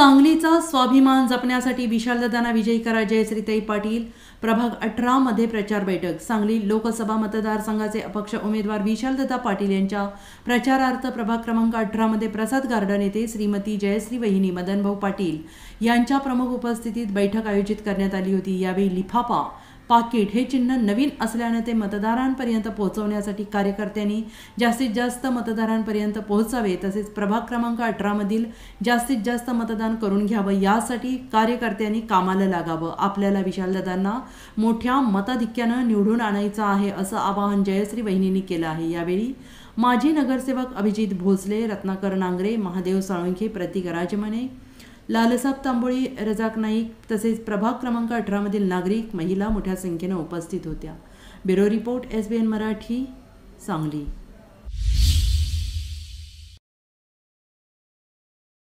सांगलीचा स्वाभिमान जपण्यासाठी विशालदादांना विजयी करा, जयश्रीताई पाटील। प्रभाग 18 मध्ये प्रचार बैठक। सांगली लोकसभा मतदारसंघाचे अपक्ष उमेदवार विशालदादा पाटील यांच्या प्रचारार्थ प्रभाग क्रमांक 18 मध्ये प्रसाद गार्डन येथे श्रीमती जयश्री वहिनी मदनभाऊ पाटील यांच्या प्रमुख उपस्थितीत बैठक आयोजित करण्यात आली होती। यावेळी लिफाफा पाकिट हे चिन्ह नवीन असल्याने ते मतदारांपर्यंत पोहोचवण्यासाठी कार्यकर्त्यांनी जास्तीत जास्त मतदारांपर्यंत पोहोचावे, तसेच प्रभाग क्रमांक 18 मधील जास्तीत जास्त मतदान करून घ्यावं, यासाठी कार्यकर्त्यांनी कामाला लागावं। आपल्याला विशालदादांना मोठ्या मताधिक्याने निवडून आणायचं आहे, असं आवाहन जयश्री वहिनींनी केलं आहे। यावेळी माजी नगरसेवक अभिजित भोसले, रत्नाकर नांगरे, महादेव साळुंखे, प्रतीक राजमने, लालसाब तांबोळी, रजाक नाईक तसेच प्रभाग क्रमांक 18 मधील नागरिक, महिला मोठ्या संख्येने उपस्थित होत्या। Bureau report, SBN Marathi, Sangli.